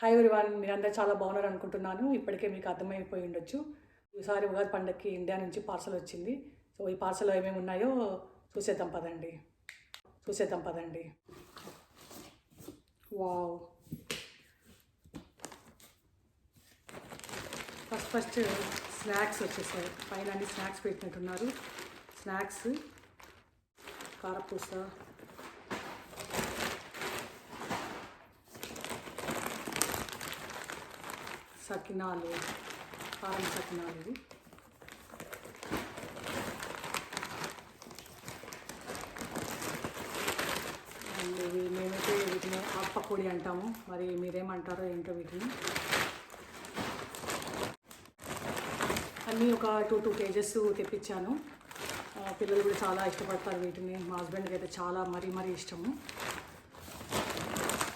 Hi everyone, మీరందరూ చాలా బాగున్నారు అనుకుంటున్నాను. ఇప్పటికే మీకు అర్థమైపోయి ఉండొచ్చు. ఈసారి ఉగాది పండగకి ఇండియా నుంచి పార్సల్ వచ్చింది. సో ఈ పార్సల్లో ఏమేమి ఉన్నాయో చూసేద్దాం పదండి. వావ్, ఫస్ట్ స్నాక్స్ వచ్చేసాయి. పైన అన్ని స్నాక్స్ పెట్టినట్టున్నారు. స్నాక్స్, కారపూస, సకినాలు, కారం సకినాలు. ఇవి అండ్ ఇవి మేమైతే వీటిని ఆపపొడి అంటాము, మరి మీరేమంటారో ఏంటో వీటిని. అన్నీ ఒక 2 kgs తెప్పించాను. పిల్లలు కూడా చాలా ఇష్టపడతారు వీటిని. మా హస్బెండ్కి అయితే చాలా మరీ ఇష్టము.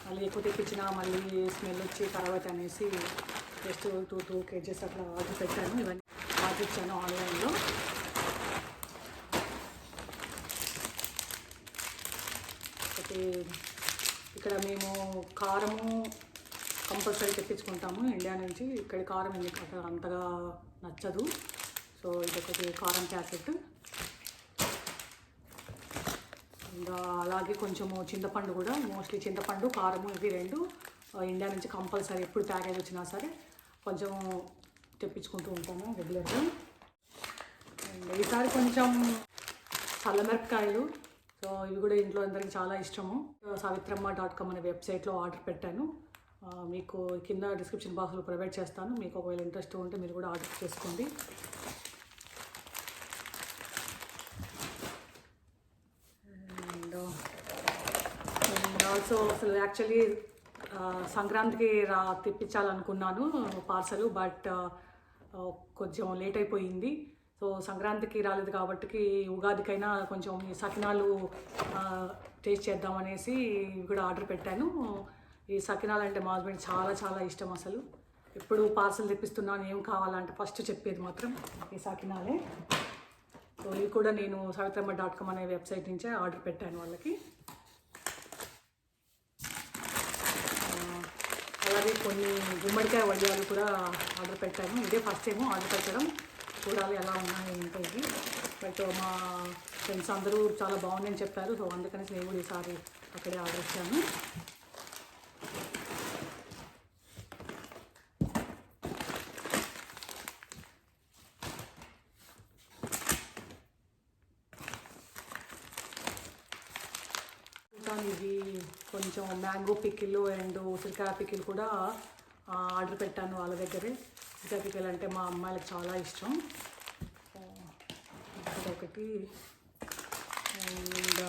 మళ్ళీ ఎక్కువ తెప్పించినా మళ్ళీ స్మెల్ వచ్చి తర్వాత అనేసి జస్ట్ 2 kgs అట్లా ఆర్డర్ పెట్టాను. ఇవన్నీ ఆర్డర్ ఇచ్చాను ఆన్లైన్లో. అయితే ఇక్కడ మేము కారము కంపల్సరీ తెప్పించుకుంటాము ఇండియా నుంచి. ఇక్కడ కారం ఎందుకు అక్కడ అంతగా నచ్చదు. సో ఇదొకటి కారం ప్యాకెట్. ఇంకా అలాగే కొంచెము చింతపండు కూడా, మోస్ట్లీ చింతపండు, కారము, ఇవి 2 ఇండియా నుంచి కంపల్సరీ ఎప్పుడు ప్యాకేజ్ వచ్చినా సరే కొంచెం తెప్పించుకుంటూ ఉంటాను రెగ్యులర్గా. అండ్ ఈసారి కొంచెం చల్లమిరపకాయలు, సో ఇవి కూడా ఇంట్లో అందరికి చాలా ఇష్టము. savitramma.com అనే వెబ్సైట్లో ఆర్డర్ పెట్టాను. మీకు కింద డిస్క్రిప్షన్ బాక్స్లో ప్రొవైడ్ చేస్తాను. మీకు ఒకవేళ ఇంట్రెస్ట్ ఉంటే మీరు కూడా ఆర్డర్ చేసుకోండి. అండ్ ఆల్సో అసలు యాక్చువల్లీ సంక్రాంతికి తెప్పించాలనుకున్నాను పార్సల్, బట్ కొంచెం లేట్ అయిపోయింది. సో సంక్రాంతికి రాలేదు కాబట్టి ఉగాదికైనా కొంచెం ఈ సకినాలు టేస్ట్ చేద్దామనేసి ఇవి కూడా ఆర్డర్ పెట్టాను. ఈ సకినాలు అంటే మా హస్బెండ్ చాలా ఇష్టం. అసలు ఎప్పుడు పార్సల్ తెప్పిస్తున్నాను ఏం కావాలంటే ఫస్ట్ చెప్పేది మాత్రం ఈ సకినాలే. సో ఇవి కూడా నేను savitramma.com అనే వెబ్సైట్ నుంచే ఆర్డర్ పెట్టాను వాళ్ళకి. అలాగే కొన్ని గుమ్మడికాయ వడియాలు కూడా ఆర్డర్ పెట్టాను. ఇదే ఫస్ట్ టైం ఆర్డర్ పెట్టడం. చూడాలి ఎలా ఉన్నాయి ఏంటో ఇవి. బట్ మా ఫ్రెండ్స్ అందరూ చాలా బాగుందని చెప్పారు. సో అందుకని నేను కూడా ఈసారి అక్కడే ఆర్డర్ ఇచ్చాను. ఇది కొంచెం మ్యాంగో పికిల్ అండ్ ఉసిరికాయ పికిల్ కూడా ఆర్డర్ పెట్టాను వాళ్ళ దగ్గరే. ఉసిరికాయ పికిల్ అంటే మా అమ్మాయిలకు చాలా ఇష్టం. ఒకటి అండ్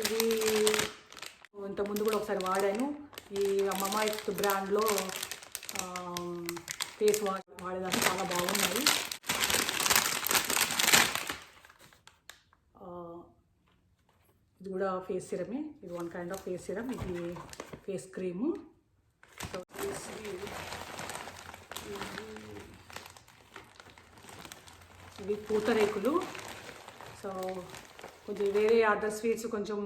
ఇది ఇంతకుముందు కూడా ఒకసారి వాడాను. ఈ మమాఎర్త్ బ్రాండ్లో ఫేస్ వాష్ వాడేదాన్ని, చాలా బాగున్నాయి. ఇది కూడా ఫేస్ సిరమే. ఇది 1 kind of ఫేస్ సిరమ్. ఇది ఫేస్ క్రీము. సో ఇవి పూతరేకులు. సో కొంచెం వేరే అదర్ స్వీట్స్ కొంచెం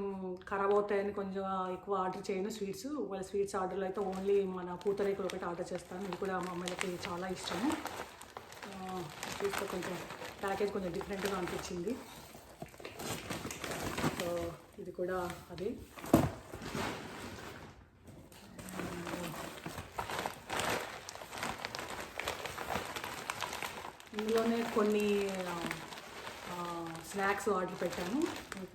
ఖరాబ్ అవుతాయని కొంచెం ఎక్కువ ఆర్డర్ చేయను స్వీట్స్. వాళ్ళ స్వీట్స్ ఆర్డర్లో అయితే ఓన్లీ మన పూతరేకులు ఒకటి ఆర్డర్ చేస్తాను. ఇది కూడా మా అమ్మాయిలకి చాలా ఇష్టము. చూస్తే కొంచెం ప్యాకేజ్ కొంచెం డిఫరెంట్గా అనిపించింది. సో ఇది కూడా అది. ఇందులోనే కొన్ని స్నాక్స్ ఆర్డర్ పెట్టాను. ఇవి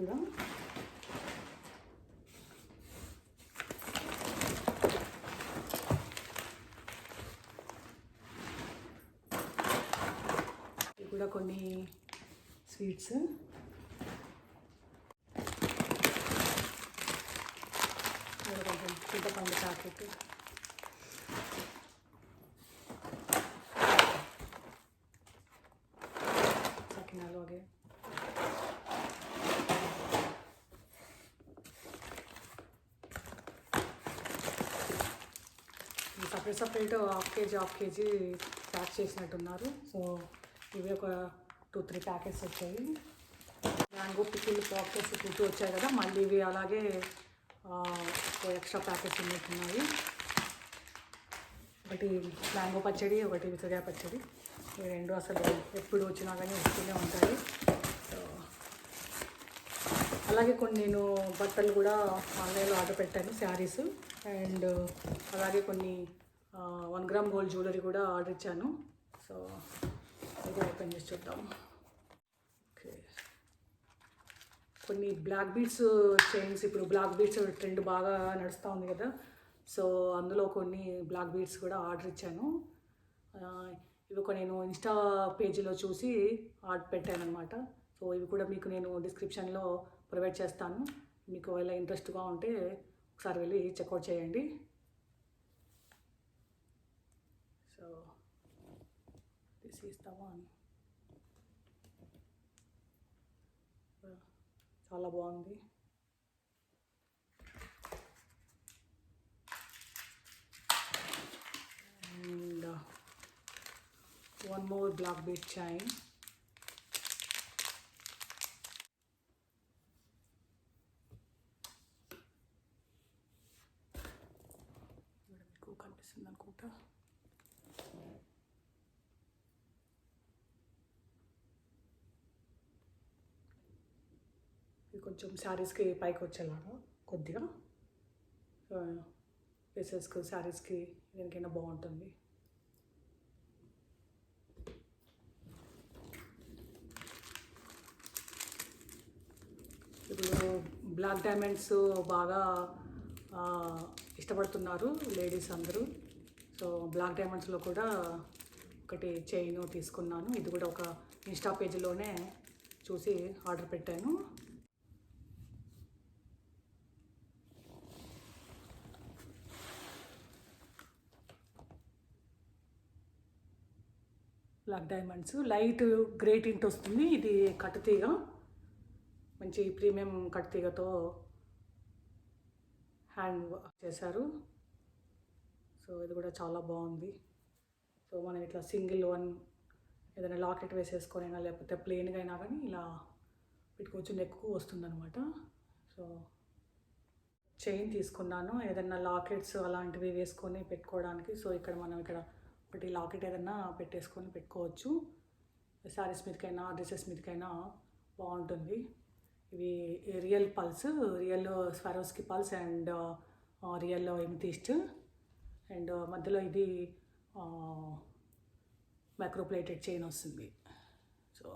కూడా కొన్ని స్వీట్స్. కొంచెం చింతపండు ప్యాకెట్. సకినాలు అదే. సపరేట్ హాఫ్ కేజీ ప్యాక్ చేసినట్టున్నారు. సో ఇవి ఒక 2-3 ప్యాకెట్స్ వచ్చాయి. మ్యాంగో పికిల్ బాక్సెస్ 2 వచ్చాయి కదా, మళ్ళీ ఇవి అలాగే ఎక్స్ట్రా ప్యాకెట్స్ ఉన్నట్టున్నాయి. ఒకటి మ్యాంగో పచ్చడి, ఒకటి ఉసిరికాయ పచ్చడి. ఈ రెండు అసలు ఎప్పుడు వచ్చినా కానీ వస్తూనే ఉంటాయి. సో అలాగే కొన్ని నేను బట్టలు కూడా ఆన్లైన్లో ఆర్డర్ పెట్టాను, శారీస్. అండ్ అలాగే కొన్ని 1 గ్రామ్ గోల్డ్ జ్యువెలరీ కూడా ఆర్డర్ ఇచ్చాను. సో ఇది ఓపెన్ చేసి చూద్దాం. ఓకే, కొన్ని బ్లాక్ బీడ్స్ చైన్స్, ఇప్పుడు బ్లాక్ బీడ్స్ ట్రెండ్ బాగా నడుస్తూ ఉంది కదా. సో అందులో కొన్ని బ్లాక్ బీడ్స్ కూడా ఆర్డర్ ఇచ్చాను. ఇవి ఒక నేను ఇన్స్టా పేజీలో చూసి ఆర్డర్ పెట్టాను అనమాట. సో ఇవి కూడా మీకు నేను డిస్క్రిప్షన్లో ప్రొవైడ్ చేస్తాను. మీకు ఒకవేళ ఇంట్రెస్ట్గా ఉంటే ఒకసారి వెళ్ళి చెక్అవుట్ చేయండి. So this is the one. చాలా బాగుంది. And one more black bead chain. మీకు కనిపిస్తుంది అనుకుంటా. ఇది కొంచెం శారీస్కి పైకి వచ్చేలాగా కొద్దిగా డ్రెస్సెస్కి, శారీస్కి దేనికైనా బాగుంటుంది. ఇప్పుడు బ్లాక్ డైమండ్స్ బాగా ఇష్టపడుతున్నారు లేడీస్ అందరూ. సో బ్లాక్ డైమండ్స్లో కూడా ఒకటి చైన్ తీసుకున్నాను. ఇది కూడా ఒక ఇన్స్టా పేజీలోనే చూసి ఆర్డర్ పెట్టాను. Black diamonds light grey tint వస్తుంది. ఇది కట్టుతీగ, మంచి ప్రీమియం కట్టుతీగతో హ్యాండ్ చేశారు. సో ఇది కూడా చాలా బాగుంది. సో మనం ఇట్లా సింగిల్ వన్ ఏదైనా లాకెట్ వేసేసుకొని అయినా లేకపోతే ప్లెయిన్గా అయినా కానీ ఇలా పెట్టుకోవచ్చు. నెక్కు వస్తుందన్నమాట. సో చైన్ తీసుకున్నాను, ఏదైనా లాకెట్స్ అలాంటివి వేసుకొని పెట్టుకోవడానికి. సో ఇక్కడ మనం ఇక్కడ ఒకటి లాకెట్ ఏదైనా పెట్టేసుకొని పెట్టుకోవచ్చు. శారీస్ మీదకైనా డ్రెస్సెస్ మీదకైనా బాగుంటుంది. ఇవి real pearls, real Swarovski pearls and real amethyst. And మధ్యలో ఇది మైక్రోప్లేటెడ్ చైన్ వస్తుంది. సో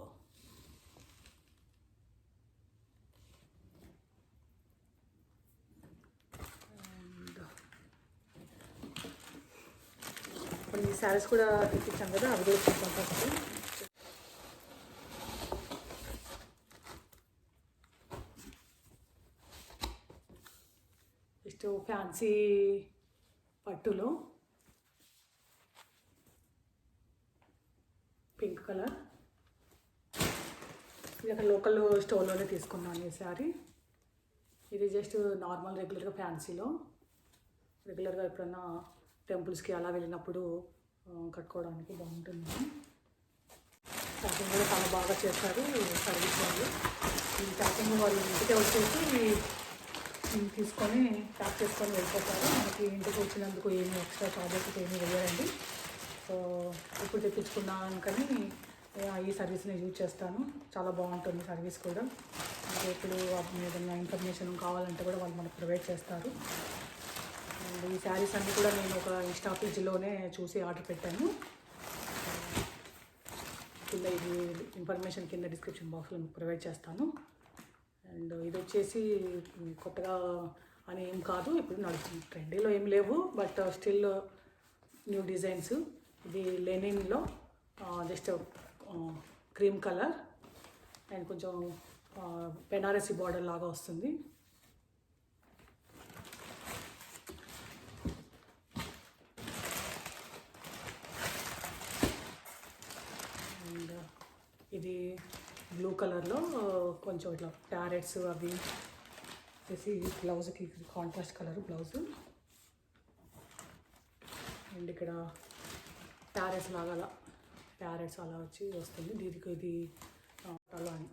ఇప్పుడు ఈ శారీస్ కూడా తెప్పించాం కదా, అవి కూడా చూద్దాం ఫస్ట్. జస్ట్ ఫ్యాన్సీ పట్టులో పింక్ కలర్. ఇది అక్కడ లోకల్ స్టోర్లోనే తీసుకున్నాను ఈ శారీ. ఇది జస్ట్ నార్మల్ రెగ్యులర్గా ఫ్యాన్సీలో, రెగ్యులర్గా ఎప్పుడన్నా టెంపుల్స్కి అలా వెళ్ళినప్పుడు కట్టుకోవడానికి బాగుంటుంది. ప్యాకింగ్ కూడా చాలా బాగా చేస్తారు సర్వీస్ వాళ్ళు. ఈ ప్యాకింగ్ వాళ్ళు ఇంటికే వచ్చేసి తీసుకొని ప్యాక్ చేసుకొని వెళ్ళిపోతారు. మనకి ఇంటికి వచ్చినందుకు ఏమి ఎక్స్ట్రా చార్జెస్ ఏమీ వేయరండి. సో ఇప్పుడు తెప్పించుకున్నాను కానీ ఈ సర్వీస్ని యూజ్ చేస్తాను. చాలా బాగుంటుంది సర్వీస్ కూడా. మనకి ఎప్పుడు ఏదైనా ఇన్ఫర్మేషన్ కావాలంటే కూడా వాళ్ళు మనకు ప్రొవైడ్ చేస్తారు. అండ్ ఈ శారీస్ అన్నీ కూడా నేను ఒక ఇన్స్టా పేజీలోనే చూసి ఆర్డర్ పెట్టాను. కింద ఇది ఇన్ఫర్మేషన్ కింద డిస్క్రిప్షన్ బాక్స్లో ప్రొవైడ్ చేస్తాను. అండ్ ఇది వచ్చేసి కొత్తగా అని ఏం కాదు, ఇప్పుడు నడుస్తుంది, ట్రెండీలో ఏం లేవు, బట్ స్టిల్ న్యూ డిజైన్స్. ఇది లెనిన్లో జస్ట్ క్రీమ్ కలర్ అండ్ కొంచెం బెనారసీ బార్డర్ లాగా వస్తుంది. అండ్ ఇది బ్లూ కలర్లో కొంచెం ఇట్లా ప్యారెట్స్ అవి వేసి బ్లౌజ్కి కాంట్రాస్ట్ కలర్ బ్లౌజ్. అండ్ ఇక్కడ ప్యారెట్స్ లాగా ప్యారెట్స్ అలా వచ్చి వస్తుంది. దీనికి ఇది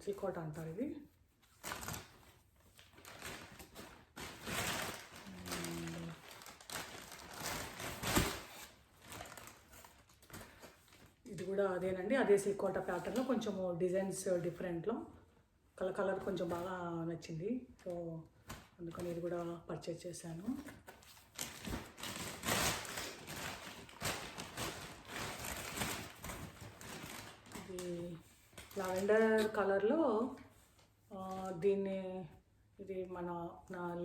చికోట అంటారు ఇది. కూడా అదేనండి, అదే సిల్కోట ప్యాటర్న్లో కొంచెము డిజైన్స్ డిఫరెంట్లో కలర్ కొంచెం బాగా నచ్చింది. సో అందుకని ఇది కూడా పర్చేజ్ చేశాను. ఇది లావెండర్ కలర్లో దీన్ని ఇది మన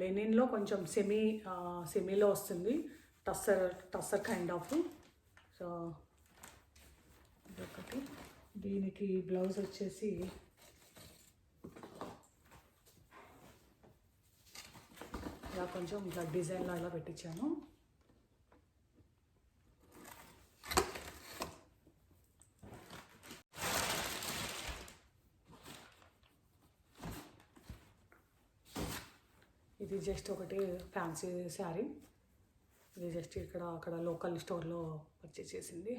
లెనిన్లో కొంచెం సెమీలో వస్తుంది, టస్సర్ కైండ్ ఆఫ్. సో ఇదొకటి. దీనికి బ్లౌజ్ వచ్చేసి ఇలా కొంచెం ఇట్లా డిజైన్లో ఇలా పెట్టించాను. ఇది జస్ట్ ఒకటి ఫ్యాన్సీ శారీ. ఇది జస్ట్ అక్కడ లోకల్ స్టోర్లో పర్చేస్ చేసింది.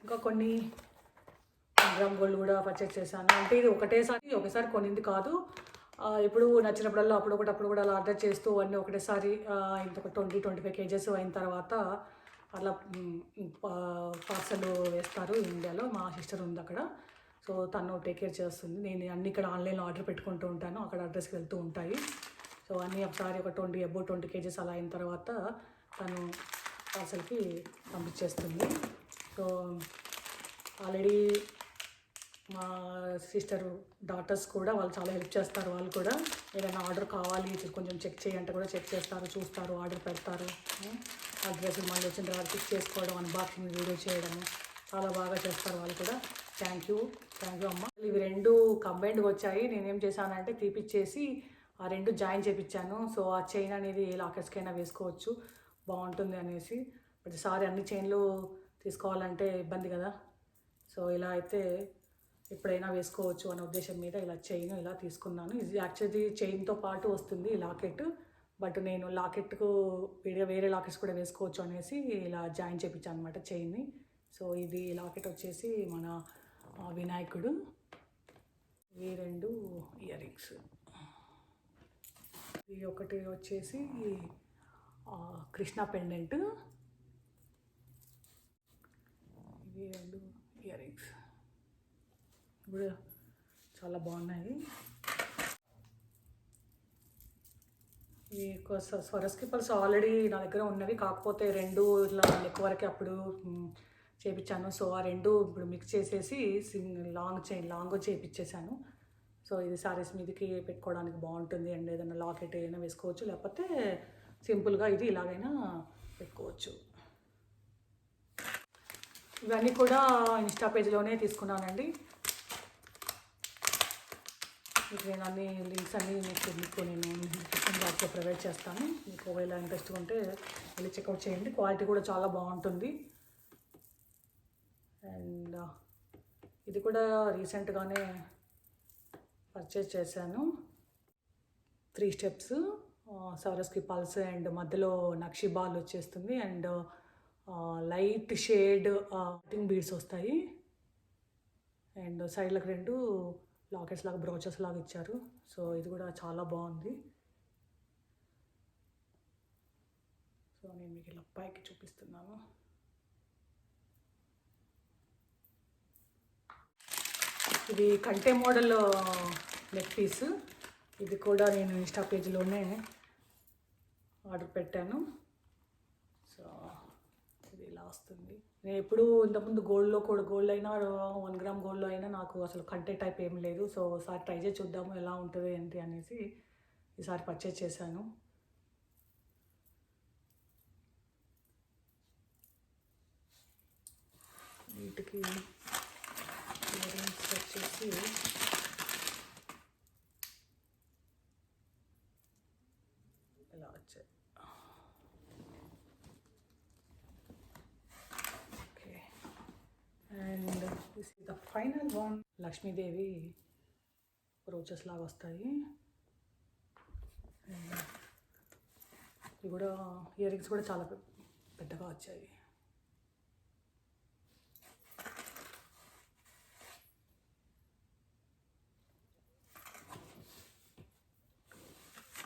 ఇంకా కొన్ని గ్రామ్ గోల్డ్ కూడా పర్చేస్ చేశాను. అంటే ఇది ఒకసారి కొనింది కాదు, ఇప్పుడు నచ్చినప్పుడల్లా అప్పుడు కూడా అలా ఆర్డర్ చేస్తూ అన్నీ ఒకటేసారి ఇంత 20-25 కేజెస్ అయిన తర్వాత అలా పార్సల్ వేస్తారు ఇండియాలో. మా సిస్టర్ ఉంది అక్కడ, సో తను టేక్ కేర్ చేస్తుంది. నేను అన్ని ఇక్కడ ఆన్లైన్లో ఆర్డర్ పెట్టుకుంటూ ఉంటాను, అక్కడ అడ్రస్కి వెళ్తూ ఉంటాయి. సో అన్నీ ఒకసారి ఒక 20 కేజెస్ అలా అయిన తర్వాత తను పార్సల్కి పంపించేస్తుంది. సో ఆల్రెడీ మా సిస్టర్ డాటర్స్ కూడా వాళ్ళు చాలా హెల్ప్ చేస్తారు. వాళ్ళు కూడా ఏదైనా ఆర్డర్ కావాలి కొంచెం చెక్ చేయంటే కూడా చెక్ చేస్తారు, చూస్తారు, ఆర్డర్ పెడతారు. అడ్రస్ మళ్ళీ వచ్చిన తర్వాత పిక్ చేసుకోవడం, అన్బాక్సింగ్ వీడియో చేయడము చాలా బాగా చేస్తారు వాళ్ళు కూడా. థ్యాంక్ యూ అమ్మ. ఇవి రెండు కంబైన్డ్గా వచ్చాయి. నేనేం చేశానంటే తీపిచ్చేసి ఆ రెండు జాయిన్ చేయించాను. సో ఆ చైన్ అనేది ఏ లాకెట్స్కైనా వేసుకోవచ్చు, బాగుంటుంది అనేసి. ప్రతిసారి అన్ని చైన్లు తీసుకోవాలంటే ఇబ్బంది కదా, సో ఇలా అయితే ఎప్పుడైనా వేసుకోవచ్చు అనే ఉద్దేశం మీద ఇలా చైన్ ఇలా తీసుకున్నాను. ఇది యాక్చువల్లీ చైన్తో పాటు వస్తుంది ఈ లాకెట్, బట్ నేను లాకెట్కు వేరే లాకెట్స్ కూడా వేసుకోవచ్చు అనేసి ఇలా జాయిన్ చేయించాను అనమాట చైన్ని. సో ఇది లాకెట్ వచ్చేసి మన వినాయకుడు, ఇవి రెండు ఇయర్ రింగ్స్. ఇది ఒకటి వచ్చేసి కృష్ణ పెండెంట్, ఇవి రెండు ఇయర్ రింగ్స్ కూడా చాలా బాగున్నాయి. ఈ స్వరస్కి పల్స్ ఆల్రెడీ నా దగ్గర ఉన్నవి, కాకపోతే రెండు ఇట్లా నెక్ వరకు అప్పుడు చేయించాను. సో ఆ రెండు ఇప్పుడు మిక్స్ చేసేసి లాంగ్ చేయించేసాను. సో ఇది సారీస్ మీదకి పెట్టుకోవడానికి బాగుంటుంది, అండ్ ఏదైనా లాకెట్ ఏదైనా వేసుకోవచ్చు, లేకపోతే సింపుల్గా ఇది ఇలాగైనా పెట్టుకోవచ్చు. ఇవన్నీ కూడా ఇన్స్టా పేజ్లోనే తీసుకున్నానండి. నేను అన్ని లింక్స్ అన్నీ మీకు నేను డిస్క్రిప్షన్ బాక్స్లో ప్రొవైడ్ చేస్తాను. మీకు ఒకవేళ ఇంట్రెస్ట్ ఉంటే వెళ్ళి చెక్అవుట్ చేయండి. క్వాలిటీ కూడా చాలా బాగుంటుంది. అండ్ ఇది కూడా రీసెంట్గానే పర్చేజ్ చేశాను. 3 స్టెప్స్ సవరస్కి పల్స్, అండ్ మధ్యలో నక్షి బాల్ వచ్చేస్తుంది, and light shade cutting beads వస్తాయి, అండ్ సైడ్లకు 2 లాకెట్స్ లాగా బ్రోచెస్ లాగా ఇచ్చారు. సో ఇది కూడా చాలా బాగుంది. సో నేను మీకు ఇలా పైకి చూపిస్తున్నాను. ఇది కంటే మోడల్ నెక్ పీస్. ఇది కూడా నేను ఇన్స్టా పేజ్లోనే ఆర్డర్ పెట్టాను. సో ఇది ఇలా వస్తుంది. నేను ఎప్పుడు ఇంతకుముందు గోల్డ్ అయినా 1 గ్రామ్ గోల్డ్లో అయినా నాకు అసలు కంటే టైప్ ఏం లేదు. సో ఒకసారి ట్రై చేసి చూద్దాము ఎలా ఉంటుంది ఏంటి అనేసి ఈసారి పర్చేజ్ చేశాను. వీటికి వచ్చేసి ఇలా వచ్చాయి. Okay, and this is the final one. Lakshmidevi brooches లాగా వస్తాయి. ఇవి కూడా ఇయర్ రింగ్స్ కూడా చాలా పెద్దగా వచ్చాయి.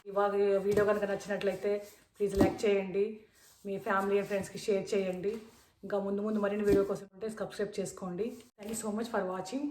ఇవాళ వీడియో కనుక నచ్చినట్లయితే ప్లీజ్ లైక్ చేయండి, మీ ఫ్యామిలీ అండ్ ఫ్రెండ్స్కి షేర్ చేయండి. ఇంకా ముందు ముందు మరిన్ని వీడియో కోసం ఉంటే సబ్స్క్రైబ్ చేసుకోండి. Thank you so much for watching.